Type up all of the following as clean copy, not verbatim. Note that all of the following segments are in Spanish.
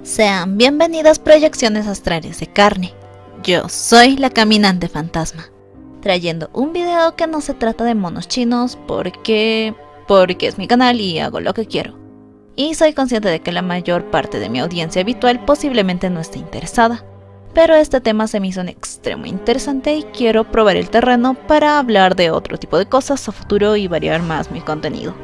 Sean bienvenidas Proyecciones Astrales de Carne. Yo soy la Caminante Fantasma, trayendo un video que no se trata de monos chinos porque es mi canal y hago lo que quiero. Y soy consciente de que la mayor parte de mi audiencia habitual posiblemente no esté interesada. Pero este tema se me hizo en extremo interesante y quiero probar el terreno para hablar de otro tipo de cosas a futuro y variar más mi contenido.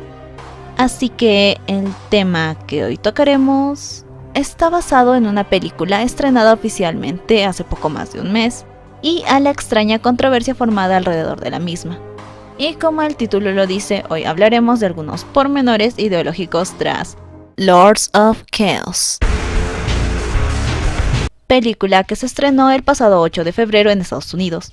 Así que el tema que hoy tocaremos está basado en una película estrenada oficialmente hace poco más de un mes y a la extraña controversia formada alrededor de la misma. Y como el título lo dice, hoy hablaremos de algunos pormenores ideológicos tras Lords of Chaos, película que se estrenó el pasado 8 de febrero en Estados Unidos,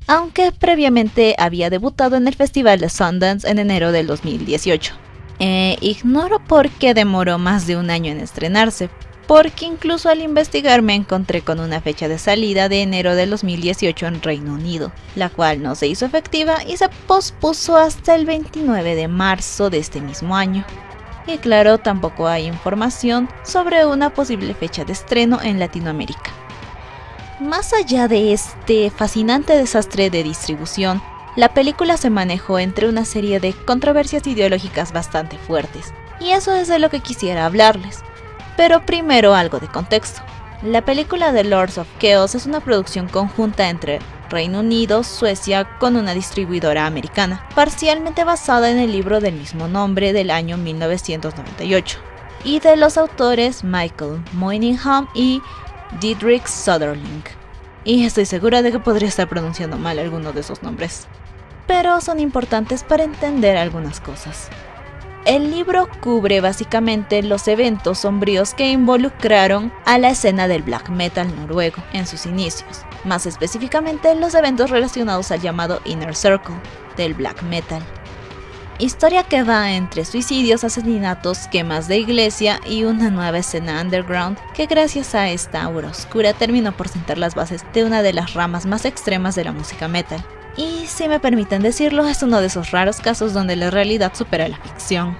aunque previamente había debutado en el Festival de Sundance en enero del 2018. Ignoro por qué demoró más de un año en estrenarse, porque incluso al investigar me encontré con una fecha de salida de enero del 2018 en Reino Unido, la cual no se hizo efectiva y se pospuso hasta el 29 de marzo de este mismo año. Y claro, tampoco hay información sobre una posible fecha de estreno en Latinoamérica. Más allá de este fascinante desastre de distribución, la película se manejó entre una serie de controversias ideológicas bastante fuertes, y eso es de lo que quisiera hablarles. Pero primero algo de contexto. La película de Lords of Chaos es una producción conjunta entre Reino Unido, Suecia, con una distribuidora americana, parcialmente basada en el libro del mismo nombre del año 1998, y de los autores Michael Moynihan y Dietrich Söderling. Y estoy segura de que podría estar pronunciando mal alguno de esos nombres, pero son importantes para entender algunas cosas. El libro cubre básicamente los eventos sombríos que involucraron a la escena del black metal noruego en sus inicios, más específicamente los eventos relacionados al llamado Inner Circle del black metal. Historia que va entre suicidios, asesinatos, quemas de iglesia y una nueva escena underground que gracias a esta aura oscura terminó por sentar las bases de una de las ramas más extremas de la música metal. Y si me permiten decirlo, es uno de esos raros casos donde la realidad supera la ficción.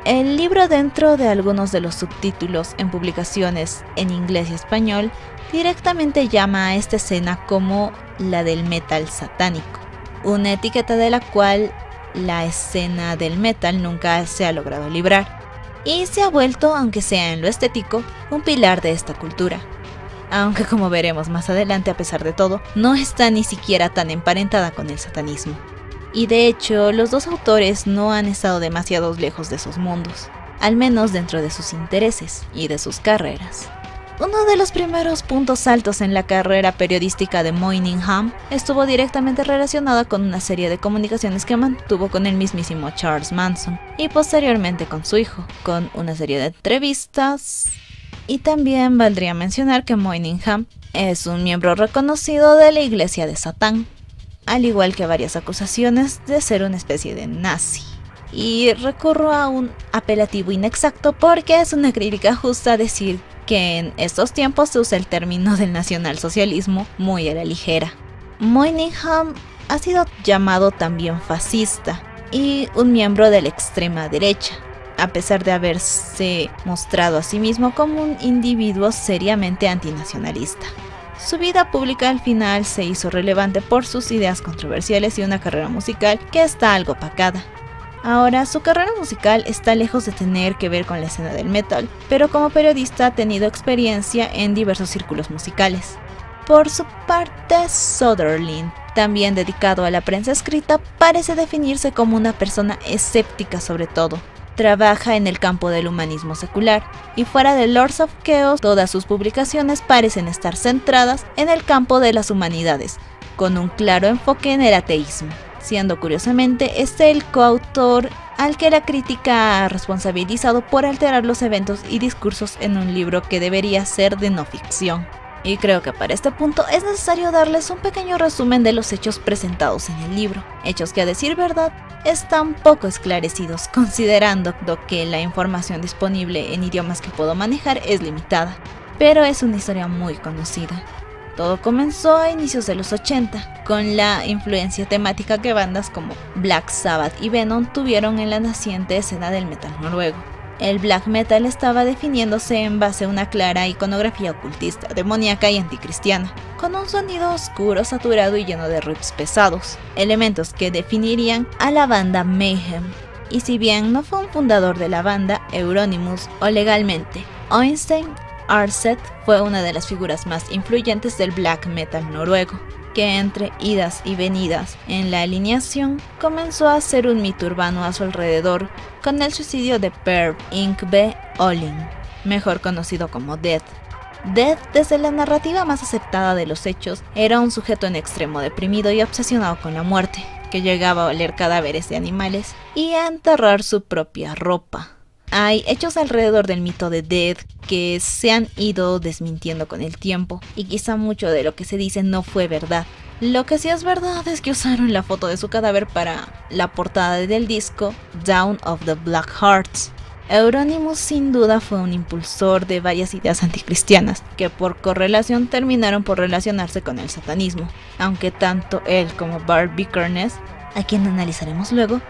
El libro, dentro de algunos de los subtítulos en publicaciones en inglés y español, directamente llama a esta escena como la del metal satánico, una etiqueta de la cual la escena del metal nunca se ha logrado librar, y se ha vuelto, aunque sea en lo estético, un pilar de esta cultura. Aunque como veremos más adelante, a pesar de todo, no está ni siquiera tan emparentada con el satanismo. Y de hecho, los dos autores no han estado demasiado lejos de esos mundos, al menos dentro de sus intereses y de sus carreras. Uno de los primeros puntos altos en la carrera periodística de Moynihan estuvo directamente relacionado con una serie de comunicaciones que mantuvo con el mismísimo Charles Manson, y posteriormente con su hijo, con una serie de entrevistas. Y también valdría mencionar que Moynihan es un miembro reconocido de la Iglesia de Satán, al igual que varias acusaciones de ser una especie de nazi. Y recurro a un apelativo inexacto porque es una crítica justa decir que en estos tiempos se usa el término del nacionalsocialismo muy a la ligera. Moynihan ha sido llamado también fascista y un miembro de la extrema derecha, a pesar de haberse mostrado a sí mismo como un individuo seriamente antinacionalista. Su vida pública al final se hizo relevante por sus ideas controversiales y una carrera musical que está algo opacada. Ahora, su carrera musical está lejos de tener que ver con la escena del metal, pero como periodista ha tenido experiencia en diversos círculos musicales. Por su parte, Söderling, también dedicado a la prensa escrita, parece definirse como una persona escéptica sobre todo. Trabaja en el campo del humanismo secular, y fuera de Lords of Chaos, todas sus publicaciones parecen estar centradas en el campo de las humanidades, con un claro enfoque en el ateísmo, siendo curiosamente este el coautor al que la crítica ha responsabilizado por alterar los eventos y discursos en un libro que debería ser de no ficción. Y creo que para este punto es necesario darles un pequeño resumen de los hechos presentados en el libro, hechos que a decir verdad están poco esclarecidos, considerando que la información disponible en idiomas que puedo manejar es limitada, pero es una historia muy conocida. Todo comenzó a inicios de los 80, con la influencia temática que bandas como Black Sabbath y Venom tuvieron en la naciente escena del metal noruego. El black metal estaba definiéndose en base a una clara iconografía ocultista, demoníaca y anticristiana, con un sonido oscuro, saturado y lleno de riffs pesados, elementos que definirían a la banda Mayhem. Y si bien no fue un fundador de la banda, Euronymous, o legalmente Øystein Aarseth, fue una de las figuras más influyentes del black metal noruego, que entre idas y venidas en la alineación comenzó a hacer un mito urbano a su alrededor con el suicidio de Per Yngve Olin, mejor conocido como Death. Death, desde la narrativa más aceptada de los hechos, era un sujeto en extremo deprimido y obsesionado con la muerte, que llegaba a oler cadáveres de animales y a enterrar su propia ropa. Hay hechos alrededor del mito de Death que se han ido desmintiendo con el tiempo, y quizá mucho de lo que se dice no fue verdad. Lo que sí es verdad es que usaron la foto de su cadáver para la portada del disco Dawn of the Black Hearts. Euronymous sin duda fue un impulsor de varias ideas anticristianas, que por correlación terminaron por relacionarse con el satanismo, aunque tanto él como Bart Vikernes, a quien analizaremos luego,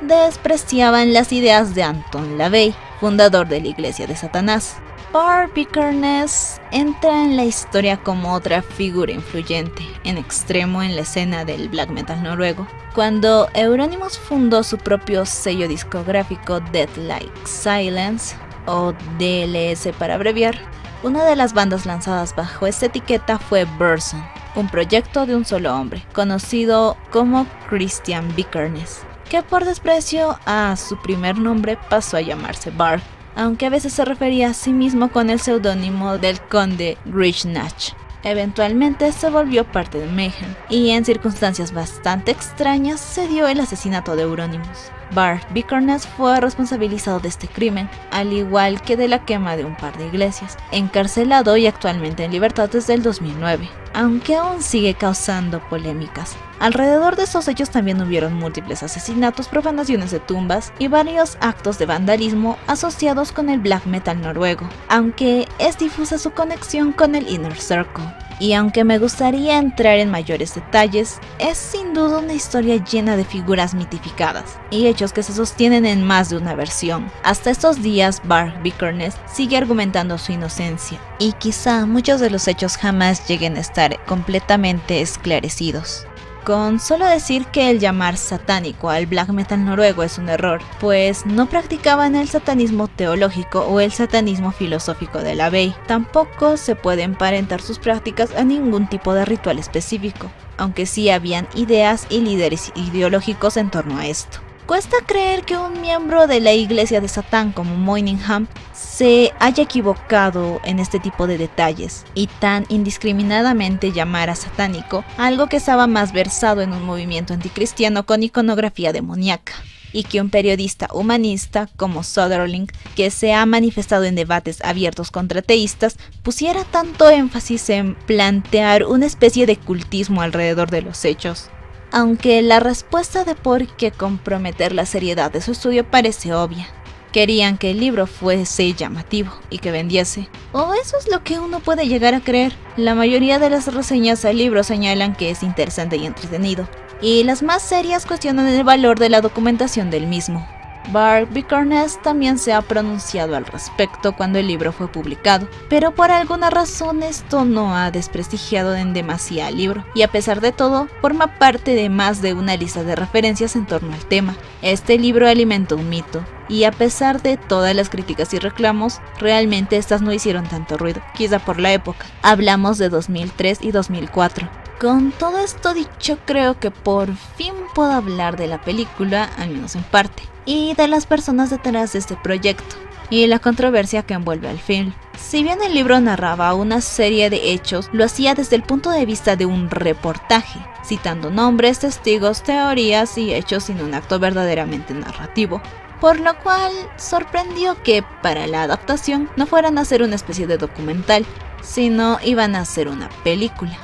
despreciaban las ideas de Anton LaVey, fundador de la Iglesia de Satanás. Bart Vikernes entra en la historia como otra figura influyente, en extremo en la escena del black metal noruego. Cuando Euronymous fundó su propio sello discográfico Death Like Silence, o DLS para abreviar, una de las bandas lanzadas bajo esta etiqueta fue Burzum, un proyecto de un solo hombre, conocido como Christian Vikernes, que por desprecio a su primer nombre pasó a llamarse Bart, aunque a veces se refería a sí mismo con el seudónimo del conde Grishnach. Eventualmente se volvió parte de Mayhem, y en circunstancias bastante extrañas se dio el asesinato de Euronymous. Bart Vikernes fue responsabilizado de este crimen, al igual que de la quema de un par de iglesias, encarcelado y actualmente en libertad desde el 2009, aunque aún sigue causando polémicas. Alrededor de estos hechos también hubieron múltiples asesinatos, profanaciones de tumbas y varios actos de vandalismo asociados con el black metal noruego, aunque es difusa su conexión con el Inner Circle. Y aunque me gustaría entrar en mayores detalles, es sin duda una historia llena de figuras mitificadas y hechos que se sostienen en más de una versión. Hasta estos días, Bart Vikernes sigue argumentando su inocencia, y quizá muchos de los hechos jamás lleguen a estar completamente esclarecidos. Con solo decir que el llamar satánico al black metal noruego es un error, pues no practicaban el satanismo teológico o el satanismo filosófico de LaVey. Tampoco se puede emparentar sus prácticas a ningún tipo de ritual específico, aunque sí habían ideas y líderes ideológicos en torno a esto. Cuesta creer que un miembro de la iglesia de Satán como Moyninghamn se haya equivocado en este tipo de detalles y tan indiscriminadamente llamara satánico algo que estaba más versado en un movimiento anticristiano con iconografía demoníaca, y que un periodista humanista como Soderling, que se ha manifestado en debates abiertos contra ateístas, pusiera tanto énfasis en plantear una especie de cultismo alrededor de los hechos. Aunque la respuesta de por qué comprometer la seriedad de su estudio parece obvia. Querían que el libro fuese llamativo y que vendiese. O eso es lo que uno puede llegar a creer. La mayoría de las reseñas al libro señalan que es interesante y entretenido, y las más serias cuestionan el valor de la documentación del mismo. Bart Vikernes también se ha pronunciado al respecto cuando el libro fue publicado, pero por alguna razón esto no ha desprestigiado en demasía al libro, y a pesar de todo, forma parte de más de una lista de referencias en torno al tema. Este libro alimenta un mito, y a pesar de todas las críticas y reclamos, realmente estas no hicieron tanto ruido, quizá por la época. Hablamos de 2003 y 2004. Con todo esto dicho, creo que por fin puedo hablar de la película, al menos en parte, y de las personas detrás de este proyecto, y la controversia que envuelve al film. Si bien el libro narraba una serie de hechos, lo hacía desde el punto de vista de un reportaje, citando nombres, testigos, teorías y hechos sin un acto verdaderamente narrativo, por lo cual sorprendió que para la adaptación no fueran a hacer una especie de documental, sino iban a hacer una película.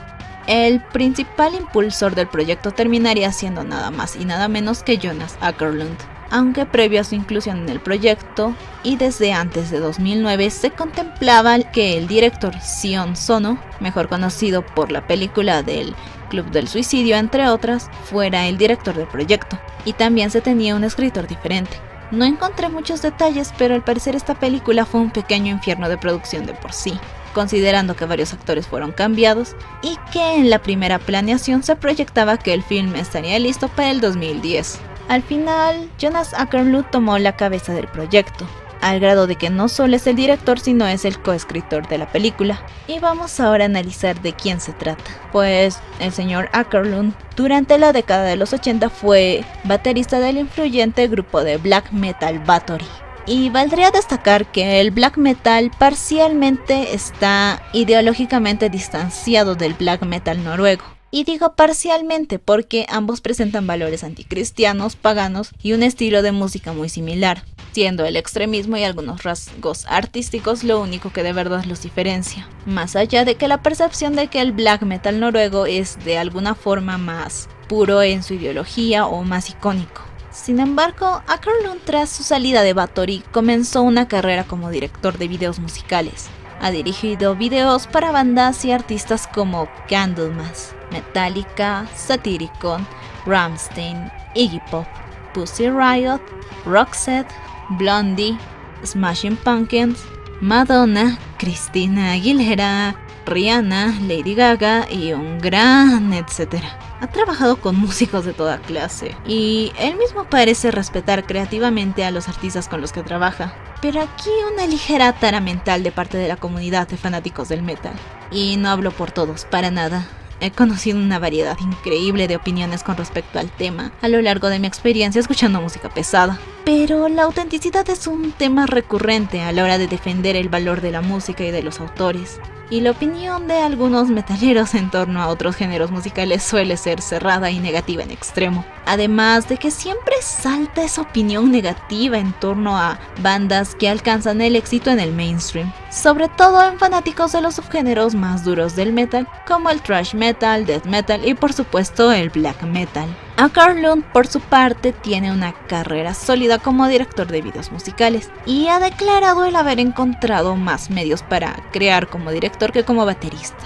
El principal impulsor del proyecto terminaría siendo nada más y nada menos que Jonas Åkerlund, aunque previo a su inclusión en el proyecto y desde antes de 2009 se contemplaba que el director Sion Sono, mejor conocido por la película del Club del Suicidio entre otras, fuera el director del proyecto, y también se tenía un escritor diferente. No encontré muchos detalles, pero al parecer esta película fue un pequeño infierno de producción de por sí, considerando que varios actores fueron cambiados y que en la primera planeación se proyectaba que el film estaría listo para el 2010. Al final, Jonas Åkerlund tomó la cabeza del proyecto, al grado de que no solo es el director sino es el coescritor de la película. Y vamos ahora a analizar de quién se trata. Pues el señor Åkerlund durante la década de los 80 fue baterista del influyente grupo de black metal Bathory. Y valdría destacar que el black metal parcialmente está ideológicamente distanciado del black metal noruego. Y digo parcialmente porque ambos presentan valores anticristianos, paganos y un estilo de música muy similar, siendo el extremismo y algunos rasgos artísticos lo único que de verdad los diferencia, más allá de que la percepción de que el black metal noruego es de alguna forma más puro en su ideología o más icónico. Sin embargo, Åkerlund tras su salida de Bathory comenzó una carrera como director de videos musicales. Ha dirigido videos para bandas y artistas como Candlemass, Metallica, Satyricon, Rammstein, Iggy Pop, Pussy Riot, Roxette, Blondie, Smashing Pumpkins, Madonna, Christina Aguilera, Rihanna, Lady Gaga y un gran etcétera. Ha trabajado con músicos de toda clase y él mismo parece respetar creativamente a los artistas con los que trabaja. Pero aquí una ligera tara mental de parte de la comunidad de fanáticos del metal. Y no hablo por todos, para nada. He conocido una variedad increíble de opiniones con respecto al tema a lo largo de mi experiencia escuchando música pesada. Pero la autenticidad es un tema recurrente a la hora de defender el valor de la música y de los autores. Y la opinión de algunos metaleros en torno a otros géneros musicales suele ser cerrada y negativa en extremo. Además de que siempre salta esa opinión negativa en torno a bandas que alcanzan el éxito en el mainstream, sobre todo en fanáticos de los subgéneros más duros del metal, como el thrash metal, death metal y por supuesto el black metal. Åkerlund, por su parte, tiene una carrera sólida como director de videos musicales y ha declarado el haber encontrado más medios para crear como director que como baterista.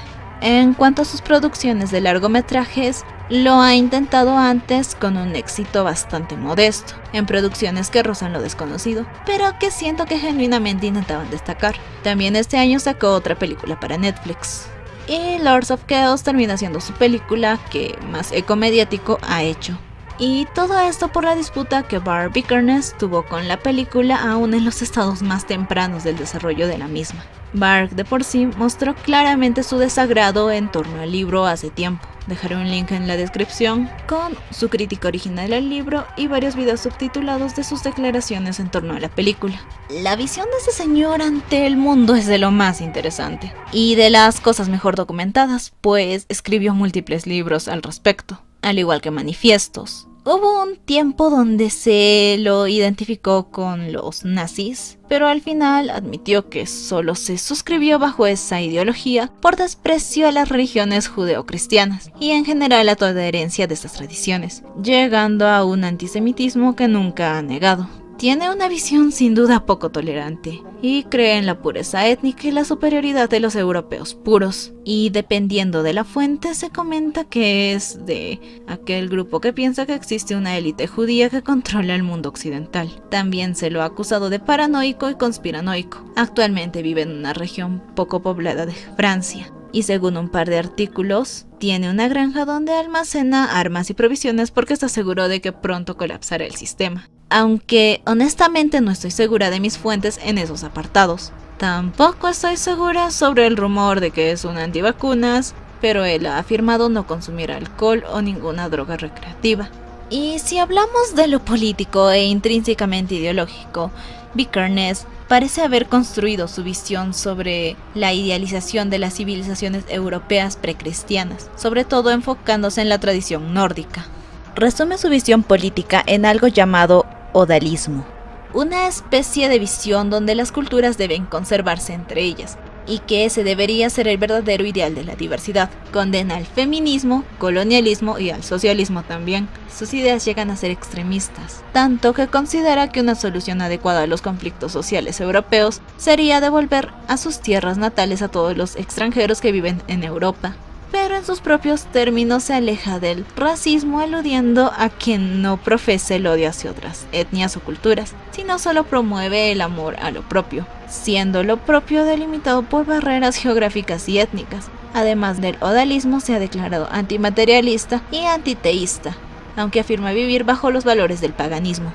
En cuanto a sus producciones de largometrajes, lo ha intentado antes con un éxito bastante modesto, en producciones que rozan lo desconocido, pero que siento que genuinamente intentaban destacar. También este año sacó otra película para Netflix. Y Lords of Chaos termina siendo su película que más eco mediático ha hecho. Y todo esto por la disputa que Barb Vikernes tuvo con la película aún en los estados más tempranos del desarrollo de la misma. Barb de por sí mostró claramente su desagrado en torno al libro hace tiempo. Dejaré un link en la descripción con su crítica original al libro y varios videos subtitulados de sus declaraciones en torno a la película. La visión de ese señor ante el mundo es de lo más interesante y de las cosas mejor documentadas, pues escribió múltiples libros al respecto, al igual que manifiestos. Hubo un tiempo donde se lo identificó con los nazis, pero al final admitió que solo se suscribió bajo esa ideología por desprecio a las religiones judeocristianas y en general a toda herencia de estas tradiciones, llegando a un antisemitismo que nunca ha negado. Tiene una visión sin duda poco tolerante y cree en la pureza étnica y la superioridad de los europeos puros. Y dependiendo de la fuente se comenta que es de aquel grupo que piensa que existe una élite judía que controla el mundo occidental. También se lo ha acusado de paranoico y conspiranoico. Actualmente vive en una región poco poblada de Francia. Y según un par de artículos, tiene una granja donde almacena armas y provisiones porque está seguro de que pronto colapsará el sistema. Aunque honestamente no estoy segura de mis fuentes en esos apartados. Tampoco estoy segura sobre el rumor de que es un antivacunas, pero él ha afirmado no consumir alcohol o ninguna droga recreativa. Y si hablamos de lo político e intrínsecamente ideológico, Vikernes parece haber construido su visión sobre la idealización de las civilizaciones europeas precristianas, sobre todo enfocándose en la tradición nórdica. Resume su visión política en algo llamado odalismo, una especie de visión donde las culturas deben conservarse entre ellas, y que ese debería ser el verdadero ideal de la diversidad. Condena al feminismo, colonialismo y al socialismo también. Sus ideas llegan a ser extremistas, tanto que considera que una solución adecuada a los conflictos sociales europeos sería devolver a sus tierras natales a todos los extranjeros que viven en Europa. pero en sus propios términos se aleja del racismo, aludiendo a que no profesa el odio hacia otras etnias o culturas, sino solo promueve el amor a lo propio, siendo lo propio delimitado por barreras geográficas y étnicas. Además del odalismo, se ha declarado antimaterialista y antiteísta, aunque afirma vivir bajo los valores del paganismo.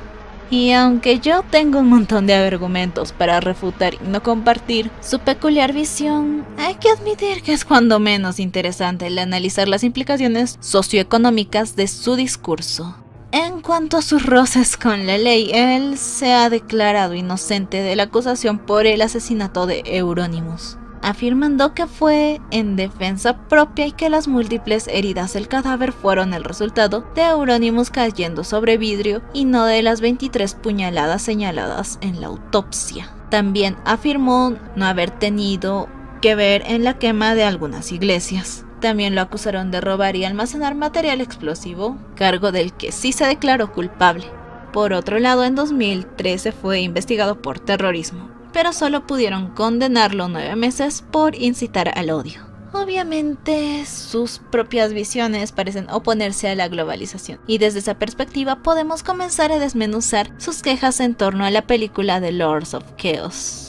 Y aunque yo tengo un montón de argumentos para refutar y no compartir su peculiar visión, hay que admitir que es cuando menos interesante el analizar las implicaciones socioeconómicas de su discurso. En cuanto a sus roces con la ley, él se ha declarado inocente de la acusación por el asesinato de Euronymous, afirmando que fue en defensa propia y que las múltiples heridas del cadáver fueron el resultado de Euronymous cayendo sobre vidrio y no de las 23 puñaladas señaladas en la autopsia. También afirmó no haber tenido que ver en la quema de algunas iglesias. También lo acusaron de robar y almacenar material explosivo, cargo del que sí se declaró culpable. Por otro lado, en 2013 fue investigado por terrorismo, pero solo pudieron condenarlo 9 meses por incitar al odio. Obviamente, sus propias visiones parecen oponerse a la globalización, y desde esa perspectiva podemos comenzar a desmenuzar sus quejas en torno a la película The Lords of Chaos.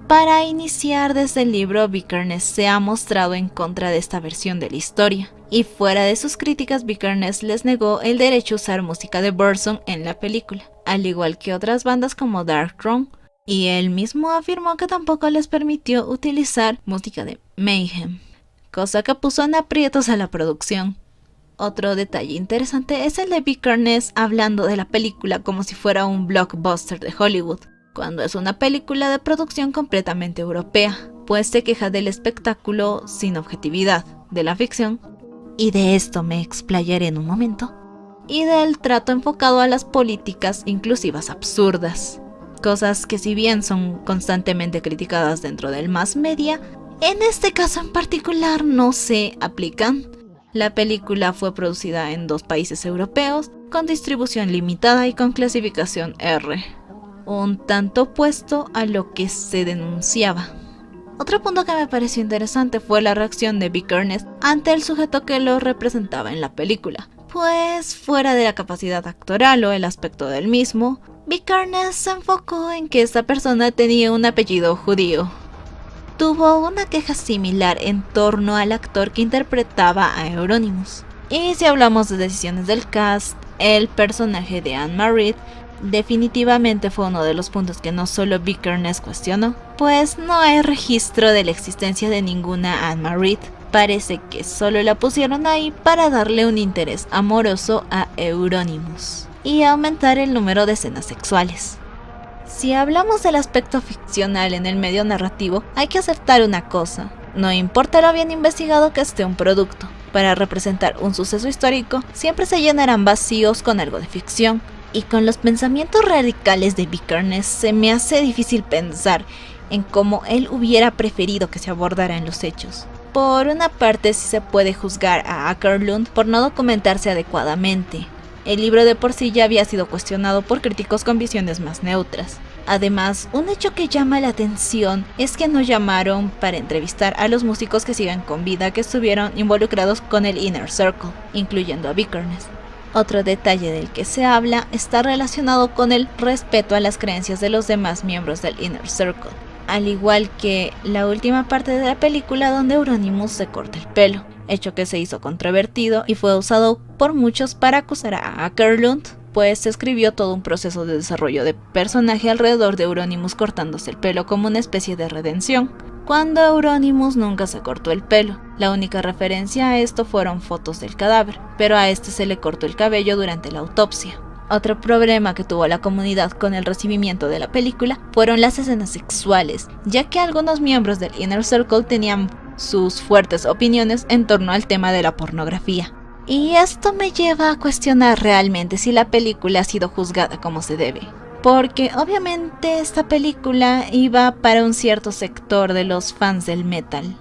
Para iniciar, desde el libro, Vikernes se ha mostrado en contra de esta versión de la historia, y fuera de sus críticas, Vikernes les negó el derecho a usar música de Burzum en la película, al igual que otras bandas como Darkthrone, y él mismo afirmó que tampoco les permitió utilizar música de Mayhem, cosa que puso en aprietos a la producción. Otro detalle interesante es el de Vikernes hablando de la película como si fuera un blockbuster de Hollywood, cuando es una película de producción completamente europea, pues se queja del espectáculo sin objetividad, de la ficción, y de esto me explayaré en un momento, y del trato enfocado a las políticas inclusivas absurdas. Cosas que, si bien son constantemente criticadas dentro del mass media, en este caso en particular no se aplican. La película fue producida en 2 países europeos, con distribución limitada y con clasificación R, un tanto opuesto a lo que se denunciaba. Otro punto que me pareció interesante fue la reacción de Vikernes ante el sujeto que lo representaba en la película, pues fuera de la capacidad actoral o el aspecto del mismo, Vikernes se enfocó en que esta persona tenía un apellido judío. Tuvo una queja similar en torno al actor que interpretaba a Euronymous. Y si hablamos de decisiones del cast, el personaje de Anne-Marie definitivamente fue uno de los puntos que no solo Vikernes cuestionó, pues no hay registro de la existencia de ninguna Anne-Marie. Parece que solo la pusieron ahí para darle un interés amoroso a Euronymous y aumentar el número de escenas sexuales. Si hablamos del aspecto ficcional en el medio narrativo, hay que aceptar una cosa: no importa lo bien investigado que esté un producto, para representar un suceso histórico siempre se llenarán vacíos con algo de ficción, y con los pensamientos radicales de Vikernes se me hace difícil pensar en cómo él hubiera preferido que se abordara en los hechos. Por una parte, sí se puede juzgar a Åkerlund por no documentarse adecuadamente. El libro de por sí ya había sido cuestionado por críticos con visiones más neutras. Además, un hecho que llama la atención es que no llamaron para entrevistar a los músicos que sigan con vida que estuvieron involucrados con el Inner Circle, incluyendo a Vikernes. Otro detalle del que se habla está relacionado con el respeto a las creencias de los demás miembros del Inner Circle, al igual que la última parte de la película donde Euronymous se corta el pelo, hecho que se hizo controvertido y fue usado por muchos para acusar a Åkerlund, pues se escribió todo un proceso de desarrollo de personaje alrededor de Euronymous cortándose el pelo como una especie de redención, cuando Euronymous nunca se cortó el pelo. La única referencia a esto fueron fotos del cadáver, pero a este se le cortó el cabello durante la autopsia. Otro problema que tuvo la comunidad con el recibimiento de la película fueron las escenas sexuales, ya que algunos miembros del Inner Circle tenían sus fuertes opiniones en torno al tema de la pornografía. Y esto me lleva a cuestionar realmente si la película ha sido juzgada como se debe, porque obviamente esta película iba para un cierto sector de los fans del metal,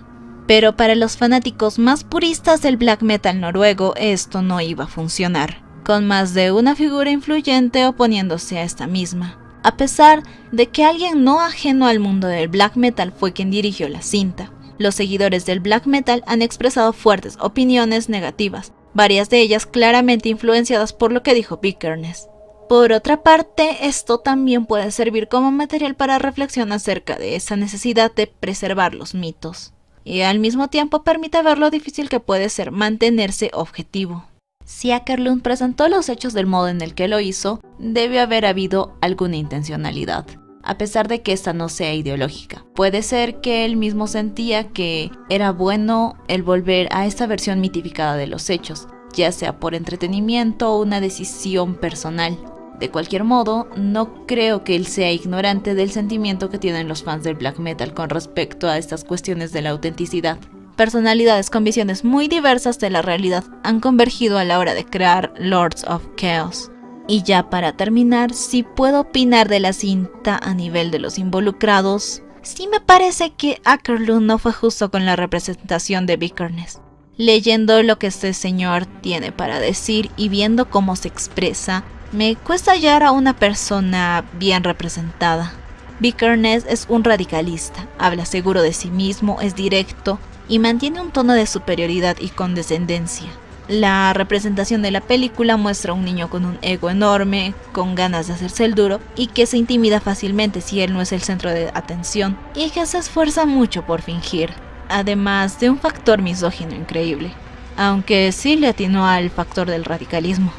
pero para los fanáticos más puristas del black metal noruego esto no iba a funcionar, con más de una figura influyente oponiéndose a esta misma, a pesar de que alguien no ajeno al mundo del black metal fue quien dirigió la cinta. Los seguidores del black metal han expresado fuertes opiniones negativas, varias de ellas claramente influenciadas por lo que dijo Vikernes. Por otra parte, esto también puede servir como material para reflexión acerca de esa necesidad de preservar los mitos, y al mismo tiempo permite ver lo difícil que puede ser mantenerse objetivo. Si Åkerlund presentó los hechos del modo en el que lo hizo, debe haber habido alguna intencionalidad, a pesar de que esta no sea ideológica. Puede ser que él mismo sentía que era bueno el volver a esta versión mitificada de los hechos, ya sea por entretenimiento o una decisión personal. De cualquier modo, no creo que él sea ignorante del sentimiento que tienen los fans del black metal con respecto a estas cuestiones de la autenticidad. Personalidades con visiones muy diversas de la realidad han convergido a la hora de crear Lords of Chaos. Y ya para terminar, si puedo opinar de la cinta a nivel de los involucrados, sí me parece que Åkerlund no fue justo con la representación de Vikernes. Leyendo lo que este señor tiene para decir y viendo cómo se expresa, me cuesta hallar a una persona bien representada. Vikernes es un radicalista, habla seguro de sí mismo, es directo y mantiene un tono de superioridad y condescendencia. La representación de la película muestra a un niño con un ego enorme, con ganas de hacerse el duro y que se intimida fácilmente si él no es el centro de atención y que se esfuerza mucho por fingir, además de un factor misógino increíble, aunque sí le atinó al factor del radicalismo.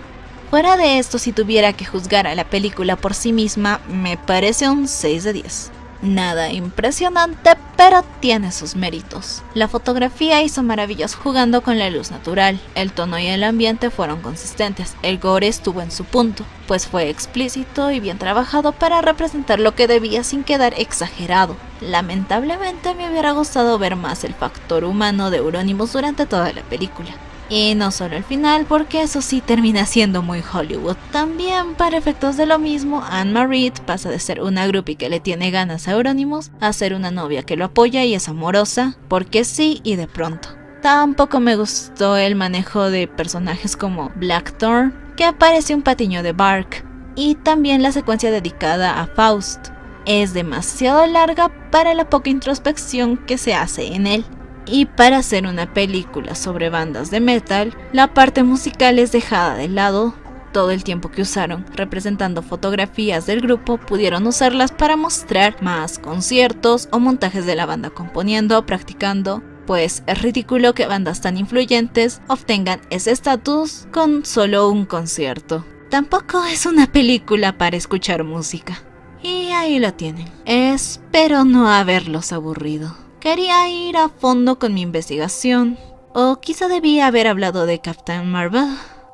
Fuera de esto, si tuviera que juzgar a la película por sí misma, me parece un 6 de 10. Nada impresionante, pero tiene sus méritos. La fotografía hizo maravillas jugando con la luz natural, el tono y el ambiente fueron consistentes, el gore estuvo en su punto, pues fue explícito y bien trabajado para representar lo que debía sin quedar exagerado. Lamentablemente me hubiera gustado ver más el factor humano de Euronymous durante toda la película. Y no solo el final, porque eso sí termina siendo muy Hollywood. También, para efectos de lo mismo, Anne-Marie pasa de ser una groupie que le tiene ganas a Euronymous a ser una novia que lo apoya y es amorosa, porque sí y de pronto. Tampoco me gustó el manejo de personajes como Blackthorn, que aparece un patiño de Bark, y también la secuencia dedicada a Faust. Es demasiado larga para la poca introspección que se hace en él. Y para hacer una película sobre bandas de metal, la parte musical es dejada de lado. Todo el tiempo que usaron representando fotografías del grupo pudieron usarlas para mostrar más conciertos o montajes de la banda componiendo o practicando, pues es ridículo que bandas tan influyentes obtengan ese estatus con solo un concierto. Tampoco es una película para escuchar música. Y ahí lo tienen. Espero no haberlos aburrido. Quería ir a fondo con mi investigación, o quizá debía haber hablado de Captain Marvel.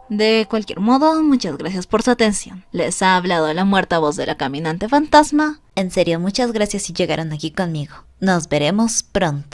De cualquier modo, muchas gracias por su atención. Les ha hablado la muerta voz de la caminante fantasma. En serio, muchas gracias si llegaron aquí conmigo. Nos veremos pronto.